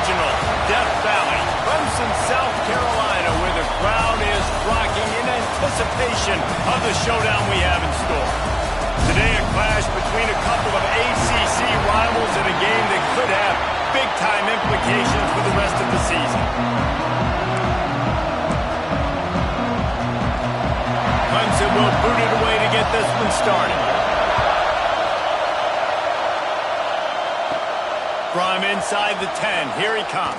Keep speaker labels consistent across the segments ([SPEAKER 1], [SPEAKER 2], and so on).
[SPEAKER 1] original Death Valley, Clemson, South Carolina, where the crowd is rocking in anticipation of the showdown we have in store. Today, a clash between a couple of ACC rivals in a game that could have big-time implications for the rest of the season. Clemson will boot it away to get this one started. From inside the 10, here he comes.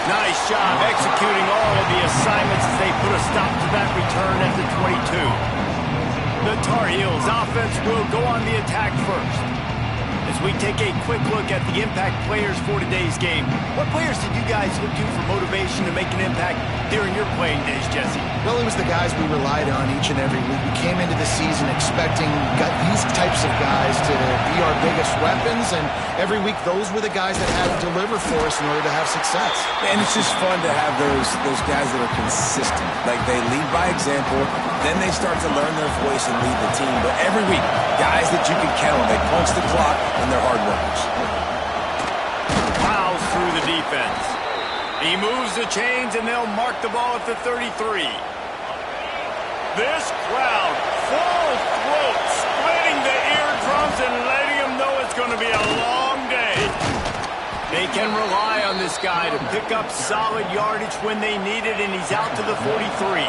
[SPEAKER 1] Nice job executing all of the assignments as they put a stop to that return at the 22. The Tar Heels offense will go on the attack first. As we take a quick look at the impact players for today's game, what players did you guys look to for motivation to make an impact during your playing days, Jesse?
[SPEAKER 2] Well, it was the guys we relied on each and every week. We came into the season expecting these types of guys to be our biggest weapons, and every week those were the guys that had to deliver for us in order to have success.
[SPEAKER 3] And it's just fun to have those guys that are consistent. Like, they lead by example, then they start to learn their voice and lead the team. But every week, guys that you can count on, they punch the clock, and they're hard workers.
[SPEAKER 1] Fouls through the defense. He moves the chains, and they'll mark the ball at the 33. This crowd, full throat, splitting the eardrums and letting them know it's going to be a long day. They can rely on this guy to pick up solid yardage when they need it, and he's out to the 43.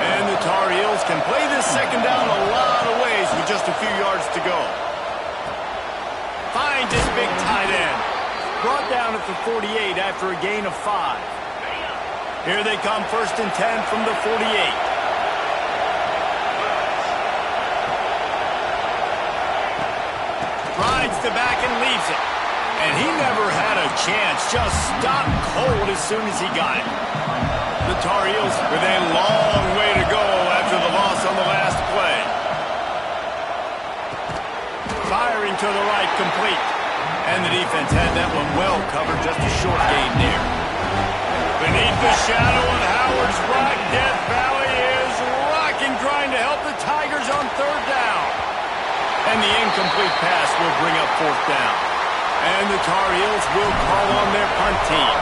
[SPEAKER 1] And the Tar Heels can play this second down a lot of ways with just a few yards to go. Finds his big tight end. Brought down at the 48 after a gain of 5. Here they come, 1st and 10 from the 48. Rides the back and leaves it. And he never had a chance. Just stopped cold as soon as he got it. The Tar Heels with a long way to go after the loss on the last play. Firing to the right, complete. And the defense had that one well covered, just a short gain there. Beneath the shadow of Howard's Rock, Death Valley is rocking, trying to help the Tigers on 3rd down. And the incomplete pass will bring up 4th down. And the Tar Heels will call on their punt team.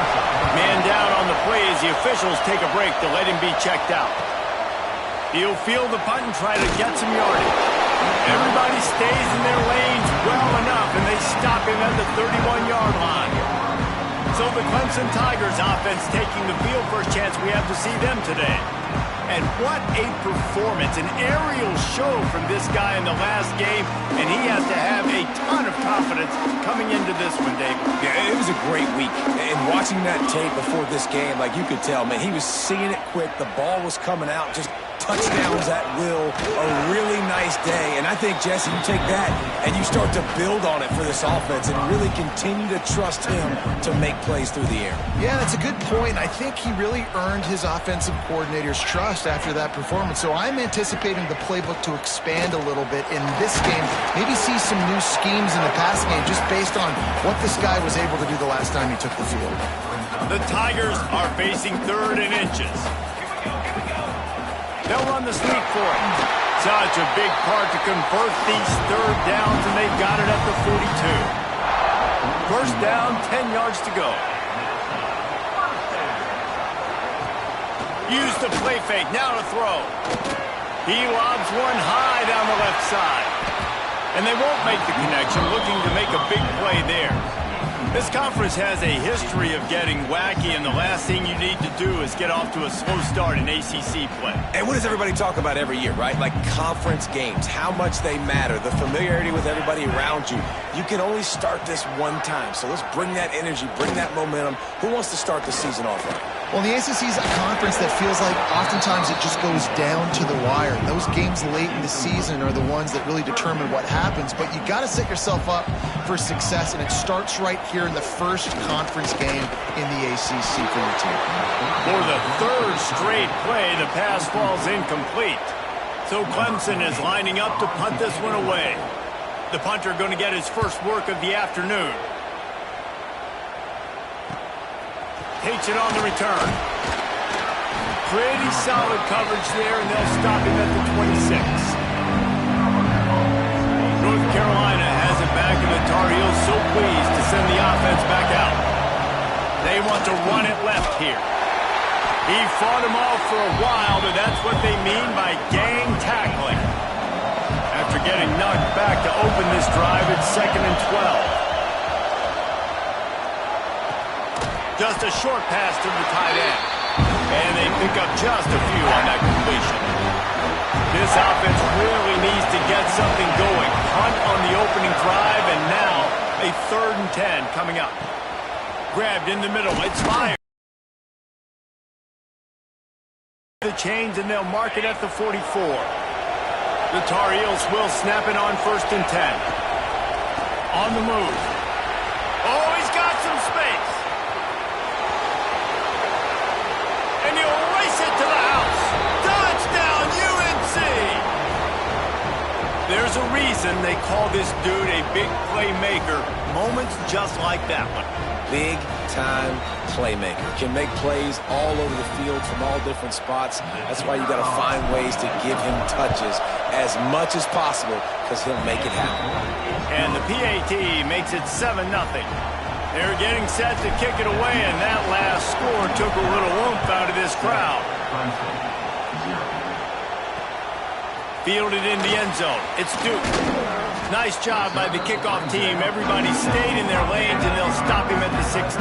[SPEAKER 1] Man down on the play as the officials take a break to let him be checked out. He'll field the punt and try to get some yardage. Everybody stays in their lanes well enough, and they stop him at the 31-yard line. So the Clemson Tigers offense taking the field. First chance we have to see them today. And what a performance, an aerial show from this guy in the last game, and he has to have a ton of confidence coming into this one, David.
[SPEAKER 3] Yeah, it was a great week. And watching that tape before this game, like, you could tell, man, he was seeing it quick. The ball was coming out, just touchdowns at will. A really nice day. And I think, Jesse, you take that and you start to build on it for this offense and really continue to trust him to make plays through the air.
[SPEAKER 2] Yeah, that's a good point. I think he really earned his offensive coordinator's trust after that performance. So I'm anticipating the playbook to expand a little bit in this game. Maybe see some new schemes in the passing game just based on what this guy was able to do the last time he took the field.
[SPEAKER 1] The Tigers are facing 3rd and inches. They'll run the sneak for it. Such a big part to convert these 3rd downs, and they've got it at the 42. 1st down, 10 yards to go. Use the play fake, now to throw. He lobs one high down the left side. And they won't make the connection, looking to make a big play there. This conference has a history of getting wacky, and the last thing you need to do is get off to a slow start in ACC play.
[SPEAKER 3] And what does everybody talk about every year, right? Like conference games, how much they matter, the familiarity with everybody around you. You can only start this one time, so let's bring that energy, bring that momentum. Who wants to start the season off right?
[SPEAKER 2] Well, the ACC is a conference that feels like oftentimes it just goes down to the wire. Those games late in the season are the ones that really determine what happens, but you got to set yourself up for success, and it starts right here in the first conference game in the ACC for your team.
[SPEAKER 1] For the 3rd straight play, the pass falls incomplete. So Clemson is lining up to punt this one away. The punter going to get his first work of the afternoon. Takes it on the return. Pretty solid coverage there, and they'll stop him at the 26. North Carolina has it back, and the Tar Heels so pleased to send the offense back out. They want to run it left here. He fought him off for a while, but that's what they mean by gang tackling. After getting knocked back to open this drive, it's 2nd and 12. Just a short pass to the tight end. And they pick up just a few on that completion. This offense really needs to get something going. Hunt on the opening drive, and now a 3rd and 10 coming up. Grabbed in the middle. It's fired. The chains, and they'll mark it at the 44. The Tar Heels will snap it on 1st and 10. On the move. Oh, he's got some space. And he'll race it to the house. Touchdown, UNC! There's a reason they call this dude a big playmaker. Moments just like that one.
[SPEAKER 3] Big-time playmaker. Can make plays all over the field from all different spots. That's why you got to find ways to give him touches as much as possible, because he'll make it happen.
[SPEAKER 1] And the PAT makes it 7-0. They're getting set to kick it away, and that last score took a little oomph out of this crowd. Fielded in the end zone. It's Duke. Nice job by the kickoff team. Everybody stayed in their lanes, and they'll stop him at the 16.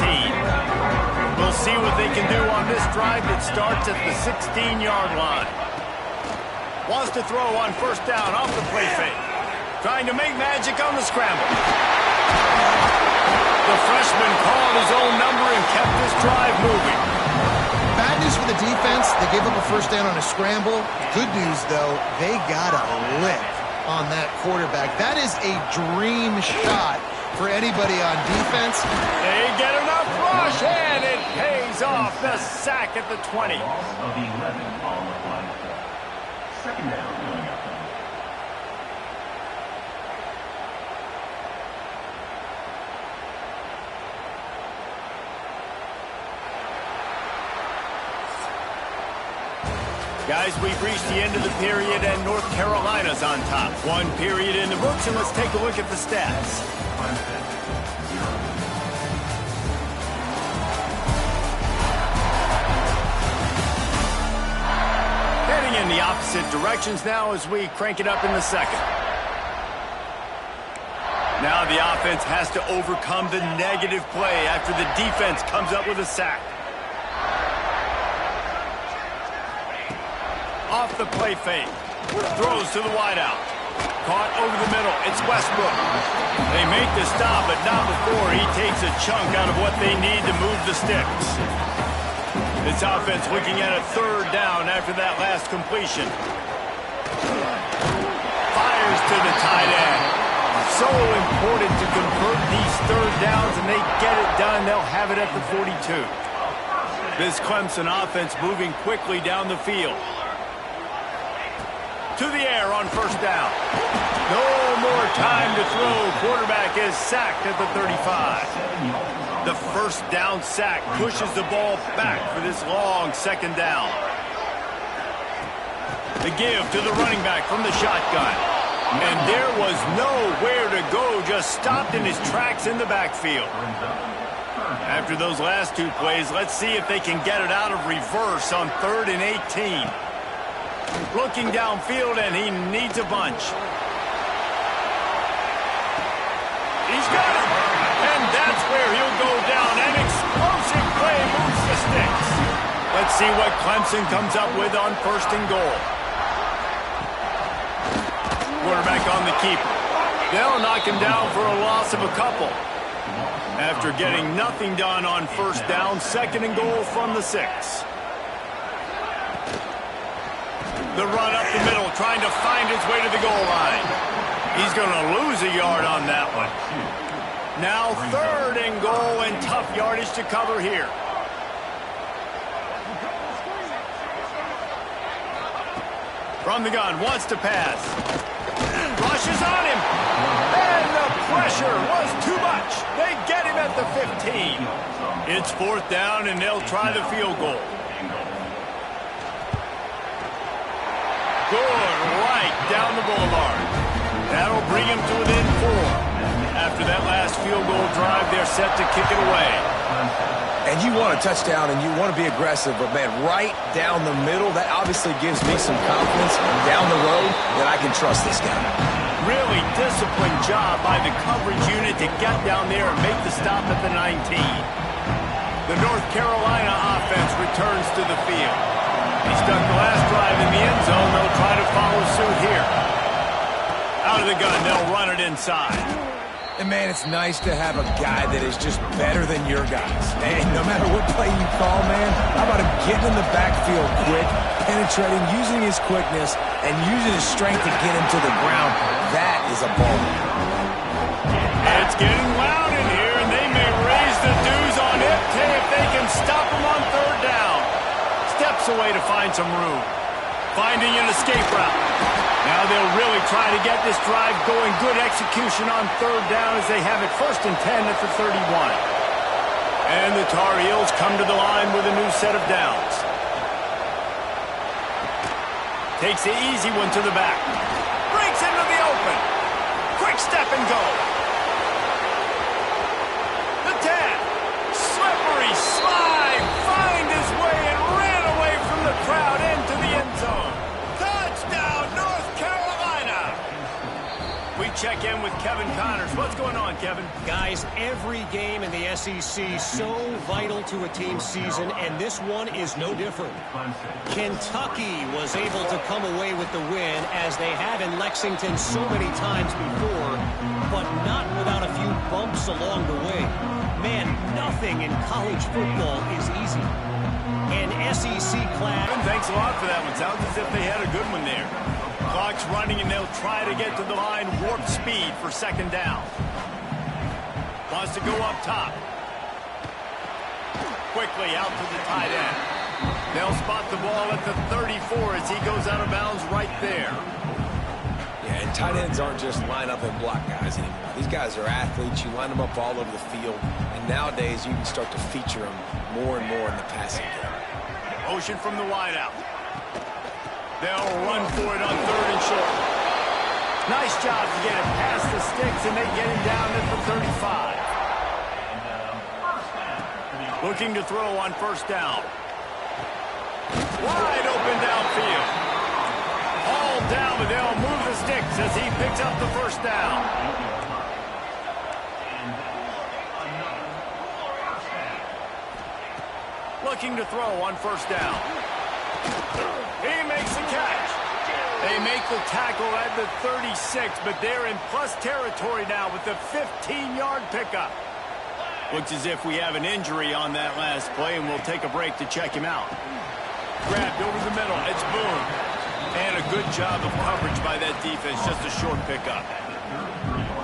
[SPEAKER 1] We'll see what they can do on this drive that starts at the 16-yard line. Wants to throw on 1st down off the play fake. Trying to make magic on the scramble. The freshman called his own number and kept this drive moving.
[SPEAKER 2] Bad news for the defense. They gave up a 1st down on a scramble. Good news, though, they got a lick on that quarterback. That is a dream shot for anybody on defense.
[SPEAKER 1] They get enough rush, and it pays off. The sack at the 20.
[SPEAKER 4] Of the 11 on the fly. 2nd down going up.
[SPEAKER 1] Guys, we've reached the end of the period, and North Carolina's on top. 1 period in the books, and let's take a look at the stats. Heading in the opposite directions now as we crank it up in the 2nd. Now the offense has to overcome the negative play after the defense comes up with a sack. Off the play fake. Throws to the wideout. Caught over the middle. It's Westbrook. They make the stop, but not before he takes a chunk out of what they need to move the sticks. This offense looking at a 3rd down after that last completion. Fires to the tight end. So important to convert these 3rd downs, and they get it done. They'll have it at the 42. This Clemson offense moving quickly down the field. To the air on 1st down. No more time to throw. Quarterback is sacked at the 35. The 1st down sack pushes the ball back for this long 2nd down. The give to the running back from the shotgun. And there was nowhere to go, just stopped in his tracks in the backfield. After those last 2 plays, let's see if they can get it out of reverse on 3rd and 18. Looking downfield, and he needs a bunch. He's got it. And that's where he'll go down. An explosive play moves the sticks. Let's see what Clemson comes up with on 1st and goal. Quarterback on the keeper. They'll knock him down for a loss of a couple. After getting nothing done on 1st down, 2nd and goal from the 6. The run up the middle, trying to find his way to the goal line. He's going to lose a yard on that one. Now 3rd and goal, and tough yardage to cover here. From the gun, wants to pass. Rushes on him. And the pressure was too much. They get him at the 15. It's 4th down, and they'll try the field goal. Good, right down the boulevard. That'll bring him to within 4. After that last field goal drive, they're set to kick it away.
[SPEAKER 3] And you want a touchdown and you want to be aggressive, but, man, right down the middle, that obviously gives me some confidence down the road that I can trust this guy.
[SPEAKER 1] Really disciplined job by the coverage unit to get down there and make the stop at the 19. The North Carolina offense returns to the field. He stuck the last drive in the end zone. They'll try to follow suit here. Out of the gun, they'll run it inside.
[SPEAKER 3] And, man, it's nice to have a guy that is just better than your guys. And no matter what play you call, man, how about him getting in the backfield quick, penetrating, using his quickness, and using his strength to get him to the ground. That is a ball.
[SPEAKER 1] It's getting loud in here, and they may raise the dues on it if they can stop him on third down. Steps away to find some room. Finding an escape route. Now they'll really try to get this drive going. Good execution on third down as they have it 1st and 10 at the 31. And the Tar Heels come to the line with a new set of downs. Takes the easy one to the back. Breaks into the open. Quick step and go. The 10. Slippery slide. Find his way and ran away from the crowd into the end zone. Touchdown, North Carolina. We check in with Kevin Connors. What's going on, Kevin?
[SPEAKER 5] Guys, every game in the SEC so vital to a team's season, and this one is no different. Kentucky was able to come away with the win, as they have in Lexington so many times before, but not without a few bumps along the way. Man, nothing in college football is easy. An SEC class.
[SPEAKER 1] Thanks a lot for that one. Sounds as if they had a good one there. Clock's running, and they'll try to get to the line. Warp speed for 2nd down. Wants to go up top. Quickly out to the tight end. They'll spot the ball at the 34 as he goes out of bounds right there.
[SPEAKER 3] Yeah, and tight ends aren't just line up and block guys anymore. These guys are athletes. You line them up all over the field. And nowadays, you can start to feature them more and more in the passing game.
[SPEAKER 1] Motion from the wideout. They'll run for it on 3rd and short. Nice job to get it past the sticks, and they get him down at the 35. Looking to throw on 1st down. Wide open downfield. All down, but they'll move the sticks as he picks up the 1st down. Looking to throw on 1st down. He makes the catch. They make the tackle at the 36, but they're in plus territory now with the 15-yard pickup. Looks as if we have an injury on that last play, and we'll take a break to check him out. Grabbed over the middle. It's Boone. And a good job of coverage by that defense. Just a short pickup.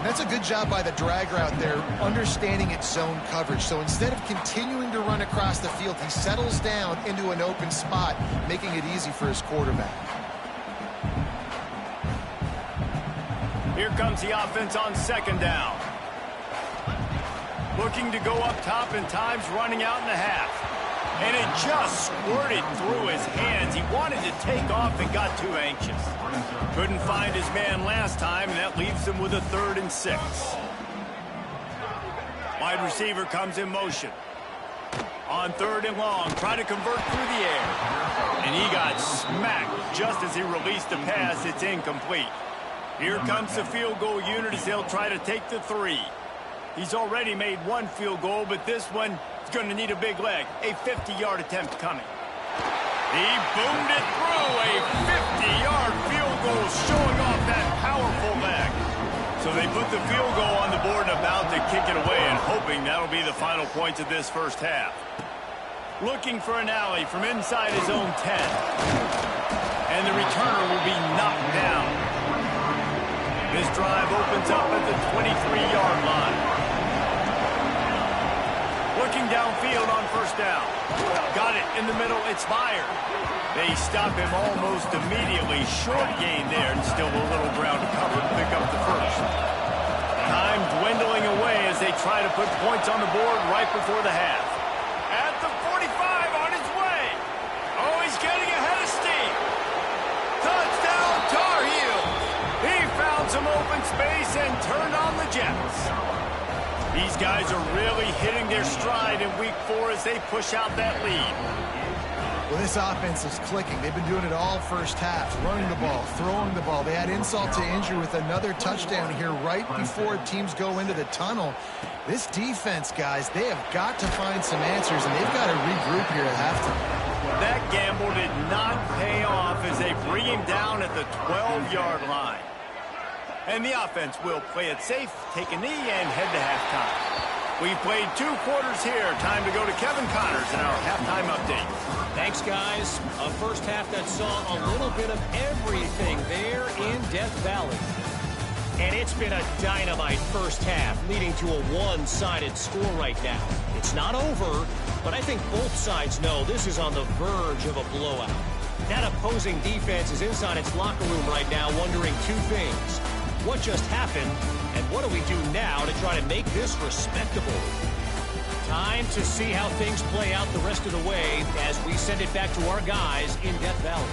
[SPEAKER 2] That's a good job by the drag route there, understanding its zone coverage. So instead of continuing to run across the field, he settles down into an open spot, making it easy for his quarterback.
[SPEAKER 1] Here comes the offense on 2nd down. Looking to go up top, and time's running out in the half. And it just squirted through his hands. He wanted to take off and got too anxious. Couldn't find his man last time, and that leaves him with a 3rd and 6. Wide receiver comes in motion. On 3rd and long, trying to convert through the air. And he got smacked just as he released the pass. It's incomplete. Here comes the field goal unit as they'll try to take the 3. He's already made 1 field goal, but this one is going to need a big leg. A 50-yard attempt coming. He boomed it through. A 50-yard field goal showing off that powerful leg. So they put the field goal on the board and about to kick it away, and hoping that'll be the final points of this 1st half. Looking for an alley from inside his own 10. And the returner will be knocked down. This drive opens up at the 23-yard line. Looking downfield on 1st down. Got it in the middle. It's Meyer. They stop him almost immediately. Short gain there, and still a little ground to cover to pick up the 1st. Time dwindling away as they try to put points on the board right before the half. At the 45, on his way. Oh, he's getting ahead of steam. Touchdown, Tar Heels. He found some open space and turned on the Jets. These guys are really hitting their stride in week 4 as they push out that lead.
[SPEAKER 2] Well, this offense is clicking. They've been doing it all first half, running the ball, throwing the ball. They had insult to injury with another touchdown here right before teams go into the tunnel. This defense, guys, they have got to find some answers, and they've got to regroup here at halftime.
[SPEAKER 1] That gamble did not pay off as they bring him down at the 12-yard line. And the offense will play it safe, take a knee, and head to halftime. We've played 2 quarters here. Time to go to Kevin Connors in our halftime update.
[SPEAKER 5] Thanks, guys. A first half that saw a little bit of everything there in Death Valley. And it's been a dynamite first half, leading to a one-sided score right now. It's not over, but I think both sides know this is on the verge of a blowout. That opposing defense is inside its locker room right now wondering 2 things. What just happened, and what do we do now to try to make this respectable? Time to see how things play out the rest of the way as we send it back to our guys in Death Valley.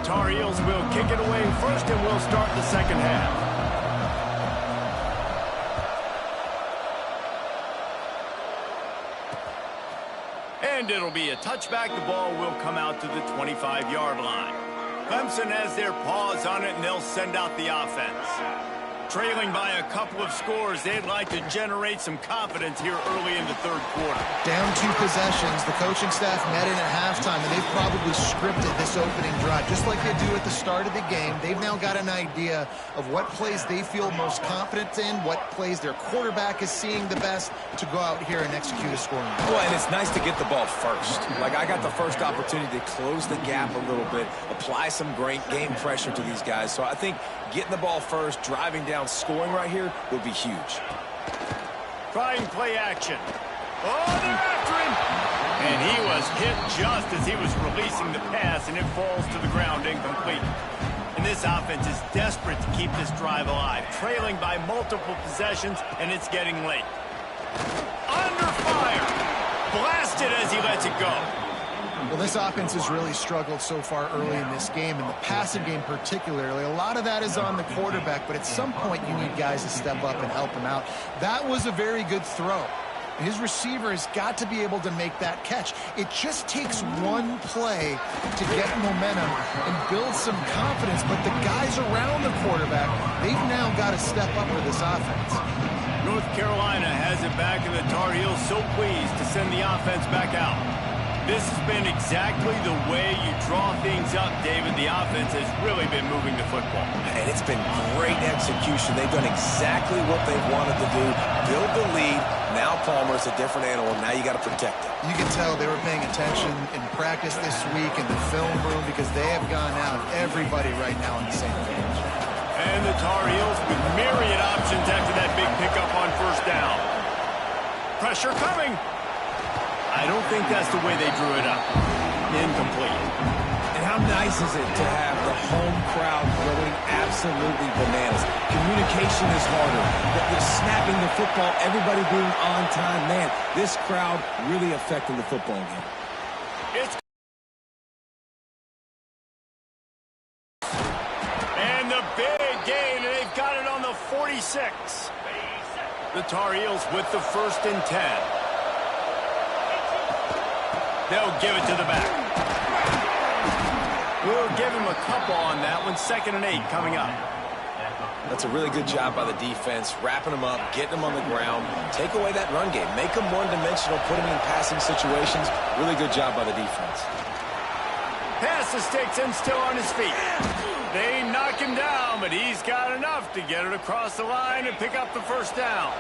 [SPEAKER 1] Tar Heels will kick it away first, and we'll start the second half. And it'll be a touchback. The ball will come out to the 25-yard line. Clemson has their paws on it, and they'll send out the offense. Trailing by a couple of scores, they'd like to generate some confidence here early in the third quarter.
[SPEAKER 2] Down 2 possessions, the coaching staff met in at halftime, and they've probably scripted this opening drive. Just like they do at the start of the game, they've now got an idea of what plays they feel most confident in, what plays their quarterback is seeing the best to go out here and execute a scoring.
[SPEAKER 3] Well, and it's nice to get the ball first. Like, I got the first opportunity to close the gap a little bit, apply some great game pressure to these guys. So I think getting the ball first, driving down, scoring right here would be huge.
[SPEAKER 1] Trying play action. Oh, they're after him! And he was hit just as he was releasing the pass, and it falls to the ground incomplete. And this offense is desperate to keep this drive alive, trailing by multiple possessions, and it's getting late. Under fire! Blasted as he lets it go.
[SPEAKER 2] Well, this offense has really struggled so far early in this game, and the passing game particularly. A lot of that is on the quarterback, but at some point you need guys to step up and help him out. That was a very good throw. His receiver has got to be able to make that catch. It just takes one play to get momentum and build some confidence, but the guys around the quarterback, they've now got to step up for this offense.
[SPEAKER 1] North Carolina has it back, and the Tar Heels so pleased to send the offense back out. This has been exactly the way you draw things up, David. The offense has really been moving the football.
[SPEAKER 3] And it's been great execution. They've done exactly what they've wanted to do. Build the lead. Now Palmer's a different animal. Now you got to protect it.
[SPEAKER 2] You can tell they were paying attention in practice this week in the film room because they have gone out, everybody right now on the same page.
[SPEAKER 1] And the Tar Heels with myriad options after that big pickup on first down. Pressure coming. I don't think that's the way they drew it up. Incomplete.
[SPEAKER 3] And how nice is it to have the home crowd going absolutely bananas? Communication is harder. The snapping the football, everybody being on time. Man, this crowd really affecting the football game.
[SPEAKER 1] And the big gain, and they've got it on the 46. The Tar Heels with the 1st and 10. They'll give it to the back. We'll give him a couple on that one. 2nd and 8 coming up.
[SPEAKER 3] That's a really good job by the defense, wrapping them up, getting them on the ground. Take away that run game. Make them one-dimensional, put them in passing situations. Really good job by the defense.
[SPEAKER 1] Pass to Stigson, still on his feet. They knock him down, but he's got enough to get it across the line and pick up the 1st down.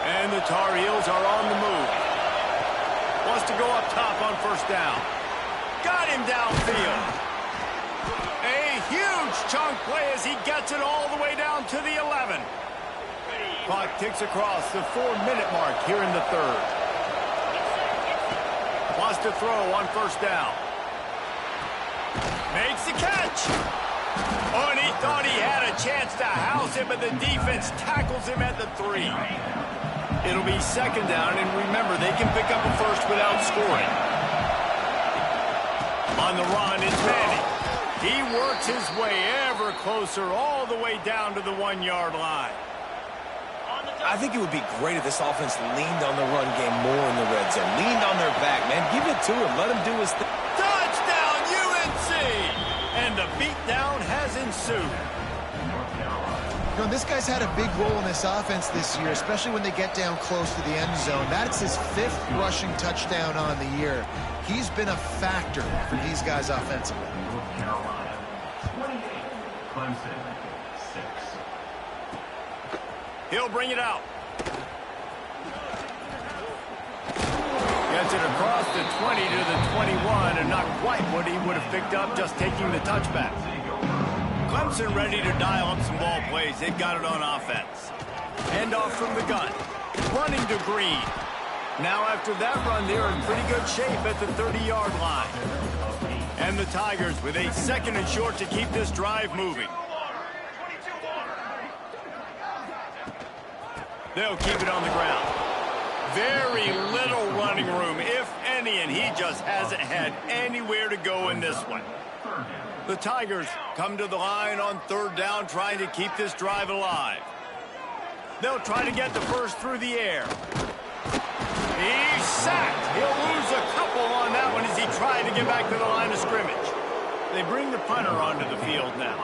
[SPEAKER 1] And the Tar Heels are on the move. Wants to go up top on 1st down. Got him downfield. A huge chunk play as he gets it all the way down to the 11. Clock ticks across the 4-minute mark here in the 3rd. Wants to throw on first down. Makes the catch. Oh, and he thought he had a chance to house him, but the defense tackles him at the 3. It'll be second down, and remember, they can pick up a first without scoring. On the run, it's Manning. He works his way ever closer all the way down to the 1-yard line.
[SPEAKER 3] I think it would be great if this offense leaned on the run game more in the red zone. Leaned on their back, man. Give it to him. Let him do his thing.
[SPEAKER 1] Touchdown, UNC! And the beatdown has ensued.
[SPEAKER 2] You know, this guy's had a big role in this offense this year, especially when they get down close to the end zone. That's his 5th rushing touchdown on the year. He's been a factor for these guys offensively.
[SPEAKER 4] North Carolina, 28. Clemson, 6.
[SPEAKER 1] He'll bring it out. Gets it across the 20 to the 21, and not quite what he would have picked up just taking the touchback. Clemson ready to dial up some ball plays. They've got it on offense. Hand off from the gun. Running to Green. Now after that run, they're in pretty good shape at the 30-yard line. And the Tigers with a 2nd and short to keep this drive moving. They'll keep it on the ground. Very little running room, if any, and he just hasn't had anywhere to go in this one. The Tigers come to the line on 3rd down, trying to keep this drive alive. They'll try to get the first through the air. He's sacked. He'll lose a couple on that one as he tried to get back to the line of scrimmage. They bring the punter onto the field now.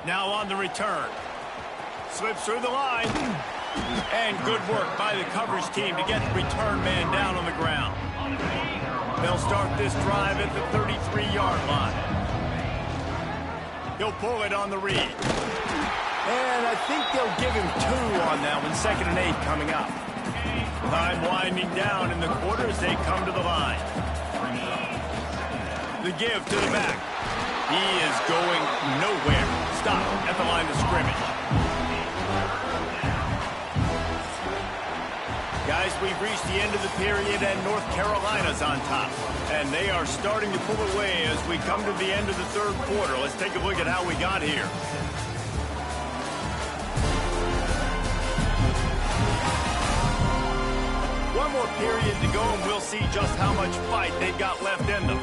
[SPEAKER 1] Now on the return. Slips through the line. And good work by the coverage team to get the return man down on the ground. They'll start this drive at the 33-yard line. He'll pull it on the read. And I think they'll give him 2 on that one. 2nd and 8 coming up. Time winding down in the quarter as they come to the line. The give to the back. He is going nowhere. Stop at the line of scrimmage. Guys, we've reached the end of the period, and North Carolina's on top. And they are starting to pull away as we come to the end of the 3rd quarter. Let's take a look at how we got here. One more period to go, and we'll see just how much fight they've got left in them.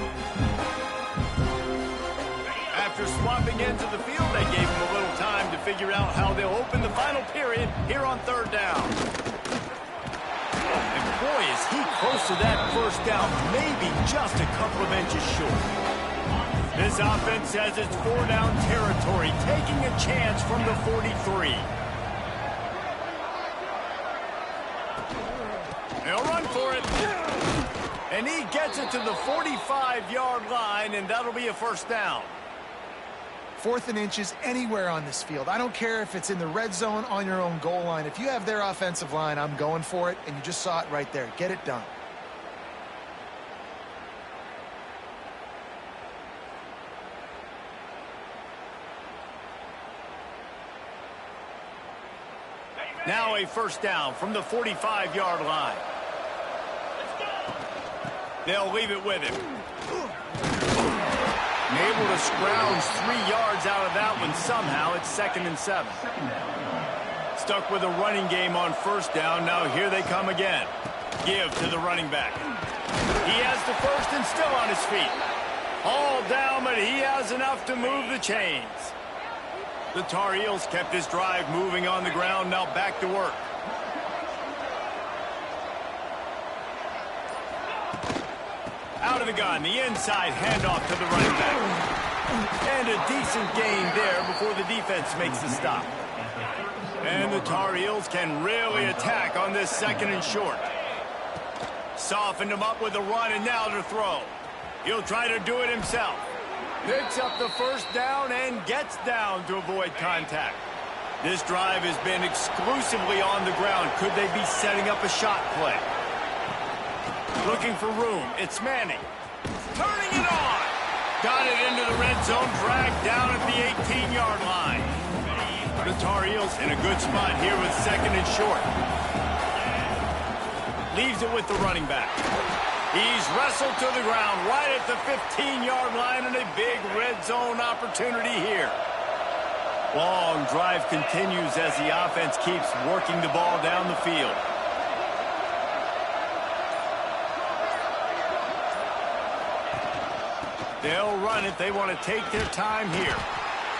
[SPEAKER 1] After swapping ends of the field, they gave them a little time to figure out how they'll open the final period here on 3rd down. And boy, is he close to that first down, maybe just a couple of inches short. This offense says it's 4-down territory, taking a chance from the 43. They'll run for it. And he gets it to the 45-yard line, and that'll be a first down.
[SPEAKER 2] 4th and inches anywhere on this field. I don't care if it's in the red zone, on your own goal line. If you have their offensive line, I'm going for it, and you just saw it right there. Get it done.
[SPEAKER 1] Now a first down from the 45-yard line. They'll leave it with him. Able to scrounge 3 yards out of that one somehow. It's 2nd and 7. Stuck with a running game on first down. Now here they come again. Give to the running back. He has the first and still on his feet. All down, but he has enough to move the chains. The Tar Heels kept this drive moving on the ground. Now back to work. Out of the gun, the inside handoff to the running back. And a decent gain there before the defense makes the stop. And the Tar Heels can really attack on this 2nd and short. Softened him up with a run, and now to throw. He'll try to do it himself. Picks up the first down and gets down to avoid contact. This drive has been exclusively on the ground. Could they be setting up a shot play? Looking for room. It's Manning. Turning it on. Got it into the red zone. Dragged down at the 18-yard line. The Tar Heels in a good spot here with second and short. Leaves it with the running back. He's wrestled to the ground right at the 15-yard line, and a big red zone opportunity here. Long drive continues as the offense keeps working the ball down the field. They'll run it. They want to take their time here.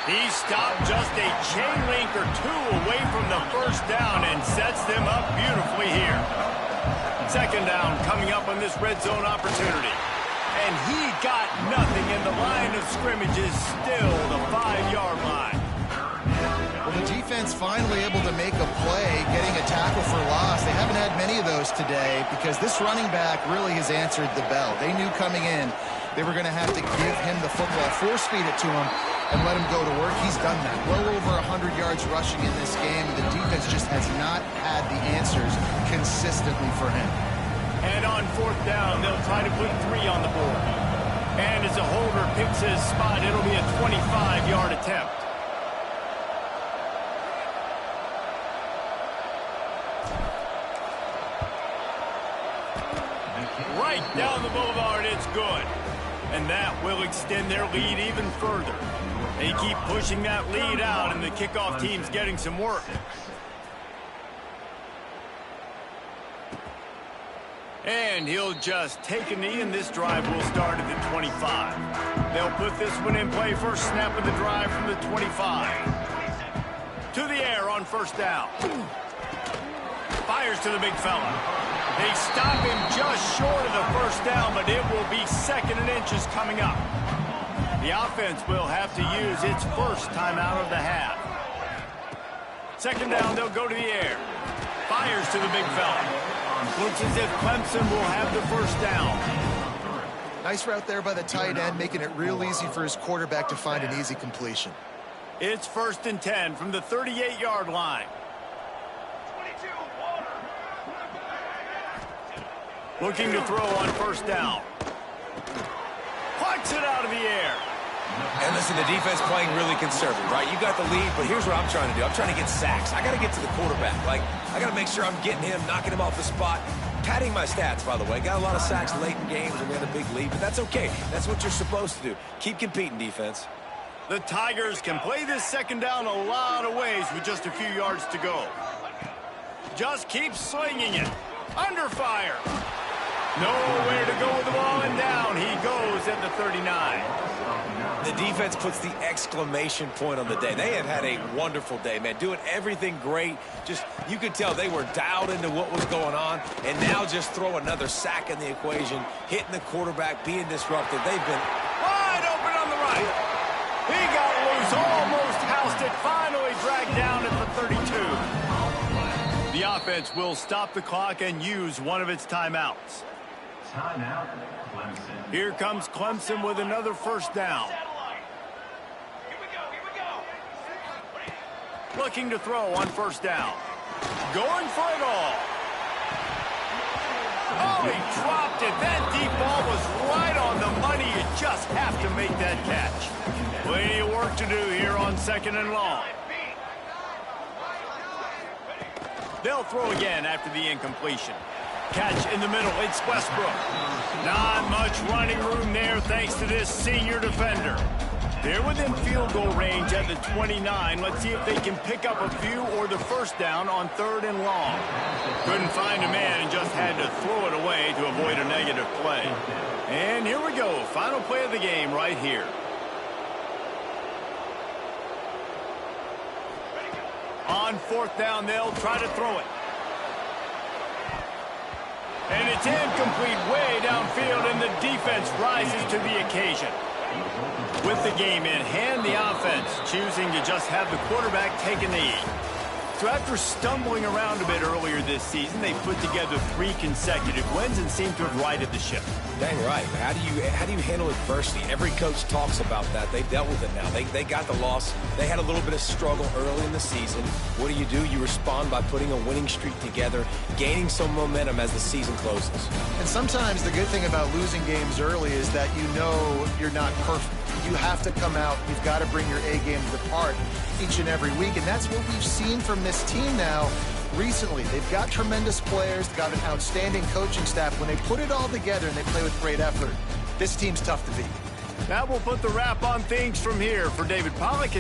[SPEAKER 1] He stopped just a chain link or two away from the first down and sets them up beautifully here. Second down coming up on this red zone opportunity. And he got nothing, and the line of scrimmage is still the 5-yard line.
[SPEAKER 2] Well, the defense finally able to make a play, getting a tackle for loss. They haven't had many of those today because this running back really has answered the bell. They knew coming in they were going to have to give him the football, force feed it to him, and let him go to work. He's done that. Well over 100 yards rushing in this game. The defense just has not had the answers consistently for him.
[SPEAKER 1] And on fourth down, they'll try to put 3 on the board. And as a holder picks his spot, it'll be a 25-yard attempt. Right down the boulevard, it's good. And that will extend their lead even further. They keep pushing that lead out, and the kickoff team's getting some work. And he'll just take a knee, and this drive will start at the 25. They'll put this one in play. First snap of the drive from the 25. To the air on first down. Fires to the big fella. They stop him just short of the first down, but it will be second and inches coming up. The offense will have to use its first timeout of the half. Second down, they'll go to the air. Fires to the big fella. Looks as if Clemson will have the first down.
[SPEAKER 2] Nice route there by the tight end, making it real easy for his quarterback to find an easy completion.
[SPEAKER 1] It's 1st and 10 from the 38-yard line. Looking to throw on first down. Plucks it out of the air.
[SPEAKER 3] And listen, the defense playing really conservative, right? You got the lead, but here's what I'm trying to do. I'm trying to get sacks. I got to get to the quarterback. Like, I got to make sure I'm getting him, knocking him off the spot. Padding my stats, by the way. Got a lot of sacks late in games and we had a big lead, but that's okay. That's what you're supposed to do. Keep competing, defense.
[SPEAKER 1] The Tigers can play this second down a lot of ways with just a few yards to go. Just keep slinging it. Under fire. Nowhere to go with the ball, and down he goes at the 39.
[SPEAKER 3] The defense puts the exclamation point on the day. They have had a wonderful day, man. Doing everything great. Just, you could tell they were dialed into what was going on, and now just throw another sack in the equation, hitting the quarterback, being disruptive. They've been
[SPEAKER 1] wide open on the right. He got loose, almost housed it, finally dragged down at the 32. The offense will stop the clock and use one of its timeouts.
[SPEAKER 4] Timeout, Clemson.
[SPEAKER 1] Here comes Clemson with another first down. Looking to throw on first down. Going for it all. Oh, he dropped it. That deep ball was right on the money. You just have to make that catch. Plenty of work to do here on second and long. They'll throw again after the incompletion. Catch in the middle. It's Westbrook. Not much running room there thanks to this senior defender. They're within field goal range at the 29. Let's see if they can pick up a few or the first down on third and long. Couldn't find a man and just had to throw it away to avoid a negative play. And here we go. Final play of the game right here. On fourth down, they'll try to throw it. And it's incomplete way downfield, and the defense rises to the occasion. With the game in hand, the offense choosing to just have the quarterback take a knee. So after stumbling around a bit earlier this season, they put together 3 consecutive wins and seem to have righted the ship.
[SPEAKER 3] dang right. How do you handle adversity? Every coach talks about that. They dealt with it now. They got the loss. They had a little bit of struggle early in the season. What do? You respond by putting a winning streak together, gaining some momentum as the season closes.
[SPEAKER 2] And sometimes the good thing about losing games early is that you know you're not perfect. You have to come out. You've got to bring your A game to the part. each and every week, and that's what we've seen from this team now recently. They've got tremendous players, they've got an outstanding coaching staff. When they put it all together and they play with great effort, this team's tough to beat.
[SPEAKER 1] That will put the wrap on things from here for David Pollock.